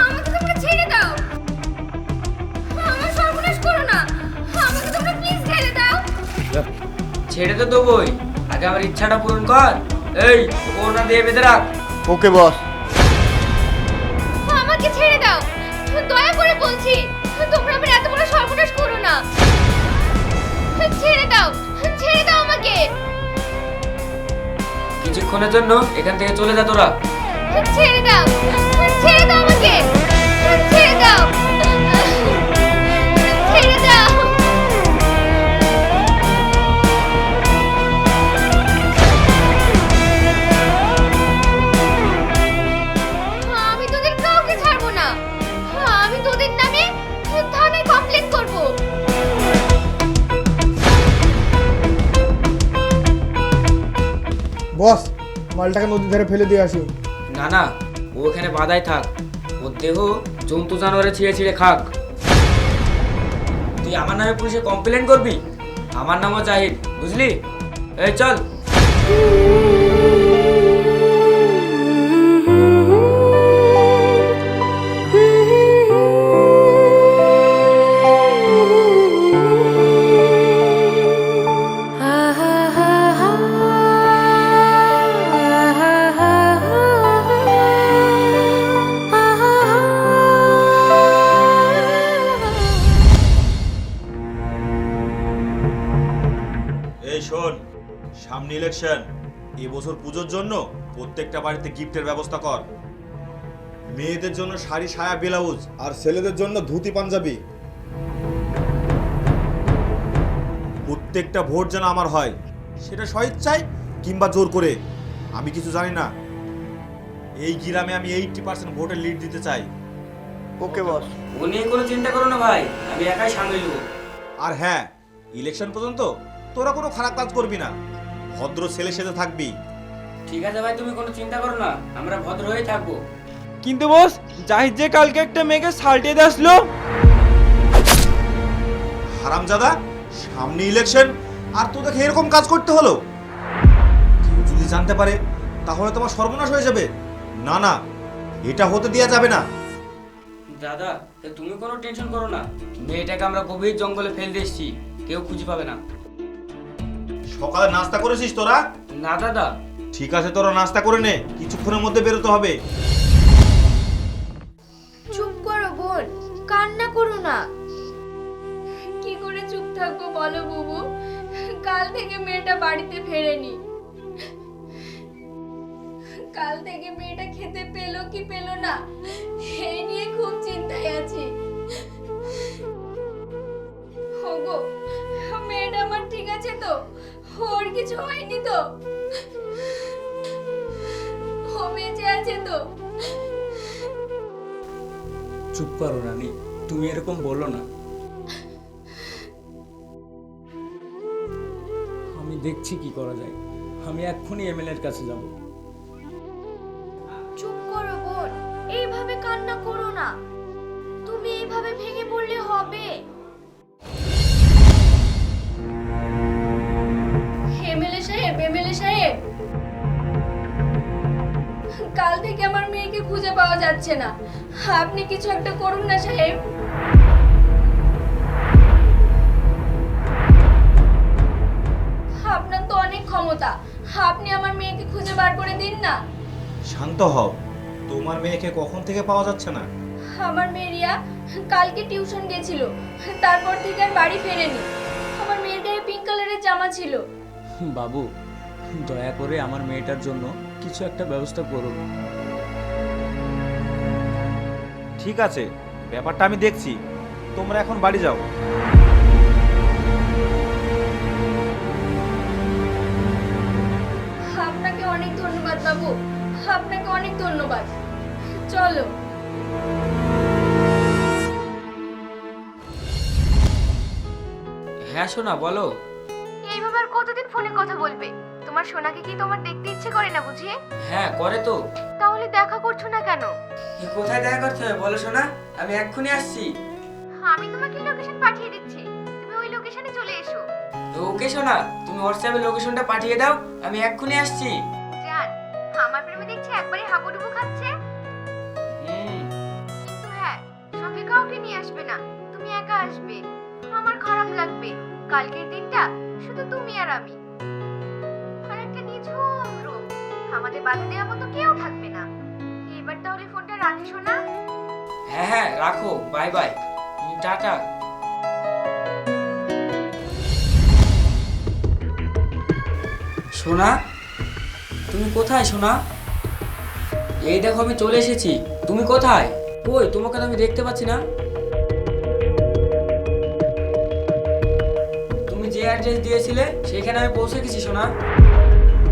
আমাকে তোমরা ছেড়ে দাও। আমার সর্বনাশ করো না। আমাকে তোমরা প্লিজ ছেড়ে দাও। ছেড়ে তো দেবোই, আগে আমার ইচ্ছাটা পূরণ কর। এই ওনা দিয়ে বেঁধে রাখ। ওকে বস। আমাকে ছেড়ে দাও, দয়া করে বলছি। তোমরা আমার এত বড় সর্বনাশ করো না। ছেড়ে দাও, ছেড়ে দাও আমাকে। কিছুক্ষণের জন্য এখান থেকে চলে যা তোরা। ছেড়ে দাও, ছেড়ে দাও আমাকে। ছেড়ে দাও, ছেড়ে দাও। আমি তোদের কাউকে ছাড়বো না। আমি তোদের নামে থানায় কমপ্লেন করব। বস, মালটাকে নদীর ধারে ফেলে দিয়ে আসি। না না, ও এখানে বাধাই থাক। ওর দেহ জন্তু জানোয়ারে ছিঁড়ে ছিঁড়ে খাক। তুই আমার নামে পুলিশে কমপ্লেন করবি? আমার নামও জাহিদ, বুঝলি? এই চল। এই শোন, সামনে ইলেকশন। এবছর পুজোর জন্য প্রত্যেকটা বাড়িতে গিফটের ব্যবস্থা কর। মেয়েদের জন্য শাড়ি সায়া ব্লাউজ, আর ছেলেদের জন্য ধুতি পাঞ্জাবি। প্রত্যেকটা ভোট যেন আমার হয়, সেটা স্বইচ্ছায় কিংবা জোর করে, আমি কিছু জানি না। এই গ্রামে আমি 80% ভোটের লিড দিতে চাই। ওকে বস। ও নিয়ে কোনো চিন্তা করো না ভাই, আমি একাই সামলে নেবো। আর হ্যাঁ, ইলেকশন পর্যন্ত তোরা কোনো খারাপ কাজ করবি না, ভদ্র ছেলে সেজে থাকবি। ঠিক আছে ভাই, তুমি কোনো চিন্তা করো না, আমরা ভদ্র হয়ে থাকবো। কিন্তু বস, জাহিদ যে কালকে একটা মেয়েকে সাল্টিয়ে দিয়ে আসলো। হারামজাদা, সামনে ইলেকশন আর তোদেরকে এরকম কাজ করতে হলো? কেউ যদি জানতে পারে তাহলে তোমার সর্বনাশ হয়ে যাবে। না না, এটা হতে দেওয়া যাবে না। দাদা, তুমি কোনো টেনশন করো না, মেয়েটাকে আমরা গভীর জঙ্গলে ফেলে এসেছি, কেউ খুঁজে পাবে না। সকালে নাস্তা করেছিস তোরা? না দাদা। ঠিক আছে, তোরা নাস্তা করে নে, কিছুক্ষণের মধ্যে বেরোতে হবে। চুপ করো বোন, কান্না করো না। কি করে চুপ থাকবো বলো বুবু? কাল থেকে মেয়েটা বাড়িতে ফেরেনি। কাল থেকে মেয়েটা খেতে পেলো কি পেলো না, এই নিয়ে খুব চিন্তায় আছি। ওগো, মেয়েটা আমার ঠিক আছে তো? ওর কিছু হয়নি তো? ও বেঁচে আছে তো? চুপ করো রানী, তুমি এরকম বলো না। আমি দেখছি কি করা যায়। আমি এক্ষুনি এমএলএ এর কাছে যাব। চুপ করো বোন, এইভাবে কান্না করো না। তুমি এইভাবে ভেঙে পড়লে হবে? এমএলএ সাহেব, এমএলএ সাহেব, কাল থেকে আমার মেয়েকে খুঁজে পাওয়া যাচ্ছে না। আপনি কিছু একটা করুন না সাহেব। আপনার তো অনেক ক্ষমতা, আপনি আমার মেয়েকে খুঁজে বার করে দিন না। শান্ত হও, তোমার মেয়েকে কখন থেকে পাওয়া যাচ্ছে না? আমার মেয়ে রিয়া কালকে টিউশন গেছিল, তারপর থেকে আর বাড়ি ফেরেনি। আমার মেয়ের গায়ে পিঙ্ক কালারের জামা ছিল। বাবু, দয়া করে আমার মেয়েটার জন্য কিছু একটা ব্যবস্থা করুন। ঠিক আছে, ব্যাপারটা আমি দেখছি, তোমরা এখন বাড়ি যাও। আপনাকে অনেক ধন্যবাদ বাবু, আপনাকে অনেক ধন্যবাদ। চলো। হ্যাঁ সোনা, বলো। এইভাবে আর কতদিন ফোনে কথা বলবে? তোমার সোনাকে কি তোমার দেখতে ইচ্ছে করে না বুঝি? হ্যাঁ করে তো। তাহলে দেখা করছো না কেন? কোথায় দেখা করতে হবে বলো সোনা, আমি এক্ষুনি আসছি। আমি তোমাকে লোকেশন পাঠিয়ে দিচ্ছি, তুমি ওই লোকেশনে চলে এসো। ওকে সোনা, তুমি হোয়াটসঅ্যাপে লোকেশনটা পাঠিয়ে দাও, আমি এক্ষুনি আসছি। জান, আমার প্রেমে দেখছি একবারে হাবুডুবু খাচ্ছে। নিয়ে আসবে না, তুমি একা আসবে। আমার খারাপ লাগবে, কালকের দিনটা শুধু তুমি আর আমি, আর একটা নিঝুম রুম, আমাদের বাধা দেওয়ার মতো কেউ থাকবে না। এবার তাহলে ফোনটা রাখি শোনা। হ্যাঁ হ্যাঁ রাখো, বাই বাই, টাটা। সোনা, তুমি কোথায় সোনা? এই দেখো আমি চলে এসেছি। তুমি কোথায়? কই তোমাকে তো আমি দেখতে পাচ্ছি না। তুমি যে অ্যাড্রেস দিয়েছিলে সেখানে আমি পৌঁছে গেছি সোনা।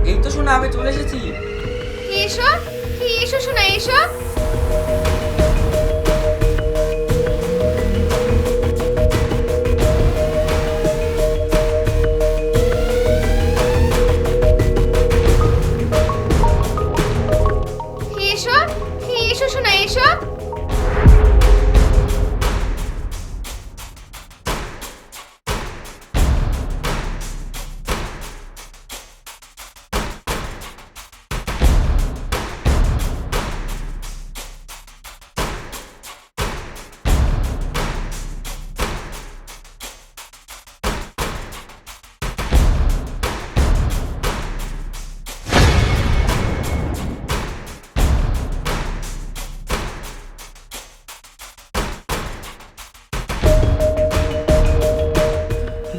এই তো সোনা, আমি চলে এসেছি। এসো, এসো শোনা, এসো। এসো, এসো শোনা, এসো।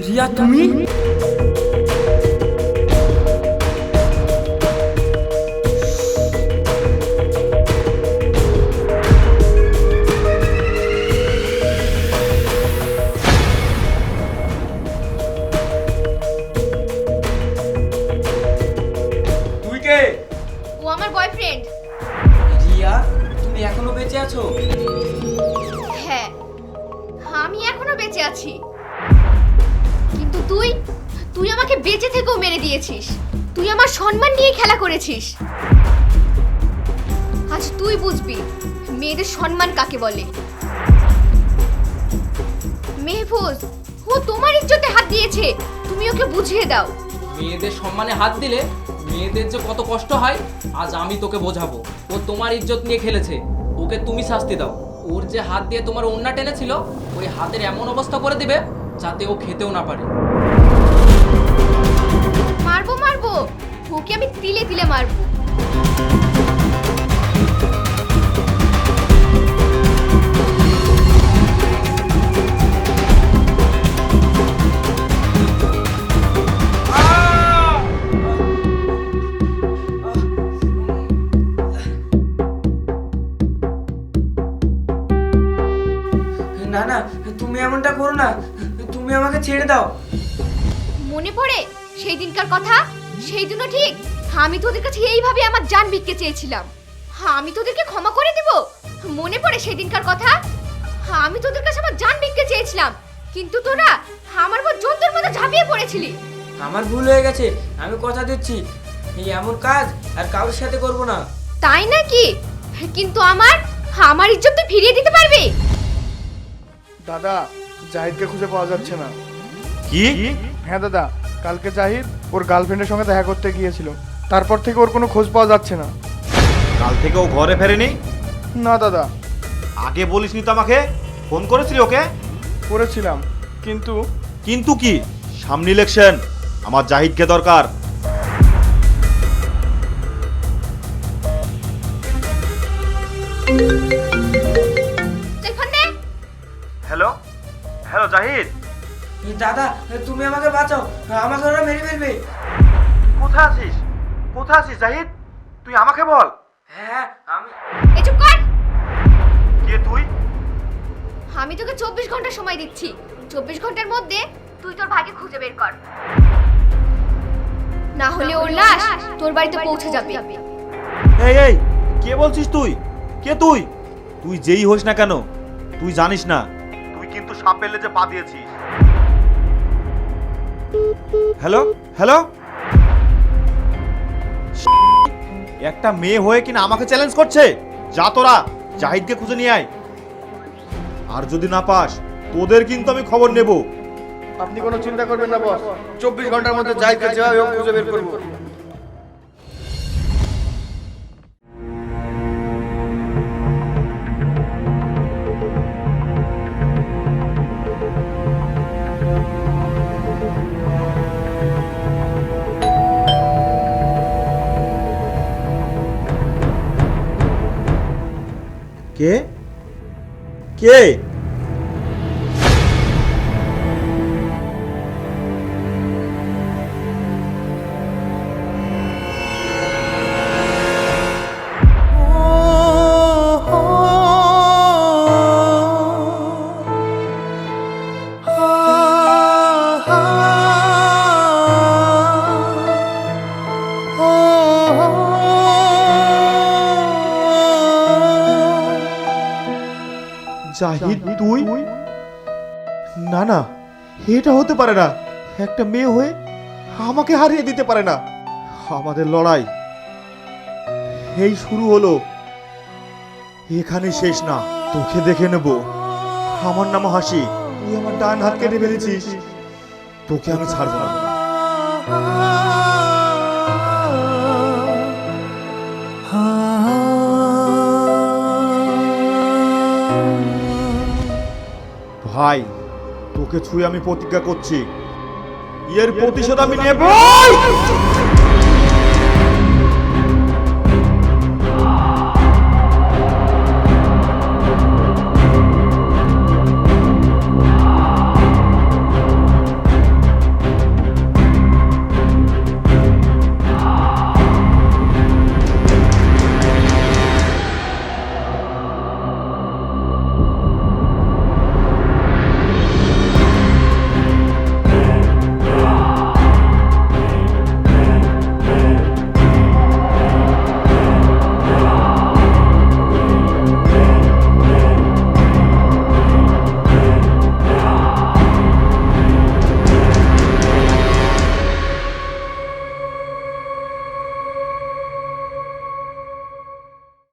রিয়া তুমি? তুই কে? ও আমার বয়ফ্রেন্ড। রিয়া, তুমি এখনো বেঁচে আছো? হ্যাঁ, আমি এখনো বেঁচে আছি, কিন্তু তুই তুই আমাকে বেঁচে থেকেও মেরে দিয়েছিস। তুই আমার সম্মান নিয়ে খেলা করেছিস। আজ তুই বুঝবি মেয়েদের সম্মান কাকে বলে। মেহফুজ, ও তোমার ইজ্জতে হাত দিয়েছে, তুমি ওকে বুঝিয়ে দাও। মেয়েদের সম্মানে হাত দিলে মেয়েদের যে কত কষ্ট হয় আজ আমি তোকে বোঝাবো। ও তোমার ইজ্জত নিয়ে খেলেছে, ওকে তুমি শাস্তি দাও। ওর যে হাত দিয়ে তোমার ওন্না টেনেছিল ওই হাতের এমন অবস্থা করে দিবে যাতে ও খেতেও না পারে। মারবো মারবো, ওকে আমি তিলে তিলে মারবো। না না, তুমি এমনটা করো না, তুমি আমাকে ছেড়ে দাও। মনে পড়ে সেই দিনকার কথা? সেই দিনও ঠিক আমি তোদের কাছে এইভাবে আমার জান ভিক্ষে চেয়েছিলাম। আমি তোদেরকে ক্ষমা করে দিব? মনে পড়ে সেই দিনকার কথা? আমি তোদের কাছে আমার জান ভিক্ষে চেয়েছিলাম, কিন্তু তোরা আমার উপর জন্তুর মতো ঝাঁপিয়ে পড়েছিলি। আমার ভুল হয়ে গেছে, আমি কথা দিচ্ছি এই এমন কাজ আর কারোর সাথে করব না। তাই নাকি? কিন্তু আমার ইজ্জত তুই ফিরিয়ে দিতে পারবি? দাদা, জাহিদকে খুঁজে পাওয়া যাচ্ছে না। কি? হ্যাঁ দাদা, কালকে জাহিদ ওর গার্লফ্রেন্ডের সঙ্গে দেখা করতে গিয়েছিল, তারপর থেকে ওর কোনো খোঁজ পাওয়া যাচ্ছে না। কাল থেকে ও ঘরে ফেরেনি? না দাদা। আগে বলিসনি তো আমাকে? ফোন করেছিলি ওকে? করেছিলাম, কিন্তু কিন্তু কি? সামনে ইলেকশন, আমার জাহিদকে দরকার। তুই ফোন দে। হ্যালো হ্যালো জাহিদ, দাদা, তুমি আমাকে বাঁচাও, আমাকে ওরা মেরে ফেলবে। কোথায় আছিস? কোথায় আছিস জাহিদ? তুই আমাকে বল। হ্যাঁ আমি। এই চুপ কর। কে তুই? আমি তোকে 24 ঘন্টা সময় দিচ্ছি। 24 ঘন্টার মধ্যে তুই তোর ভাইকে খুঁজে বের কর, না হলে ওর লাশ তোর বাড়িতে পৌঁছে যাবে। এই এই, কে বলছিস তুই? কে তুই? তুই যেই হোস না কেন, তুই জানিস না তুই কিন্তু সাপের লেজে পা দিয়েছিস। হ্যালো হ্যালো, একটা মেয়ে হয়ে কিনা আমাকে চ্যালেঞ্জ করছে। যা তোরা জাহিদকে খুঁজে নিয়ে আয়, আর যদি না পাস তোদের কিন্তু আমি খবর নেব। আপনি কোনো চিন্তা করবেন না বস, 24 ঘন্টার মধ্যে জাহিদকে যেভাবে হোক খুঁজে বের করবো। কে কে জাহিদ তুই? না না, এটা হতে পারে না। একটা মেয়ে হয়ে আমাকে হারিয়ে দিতে পারে না। আমাদের লড়াই এই শুরু হলো, এখানে শেষ না। তোকে দেখে নেব। আমার নাম হাসি, তুই আমার ডান হাত কেটে ফেলেছিস, তোকে আমি ছাড়বো না। ভাই, তোকে ছুঁয়ে আমি প্রতিজ্ঞা করছি, এর প্রতিশোধ আমি নেব।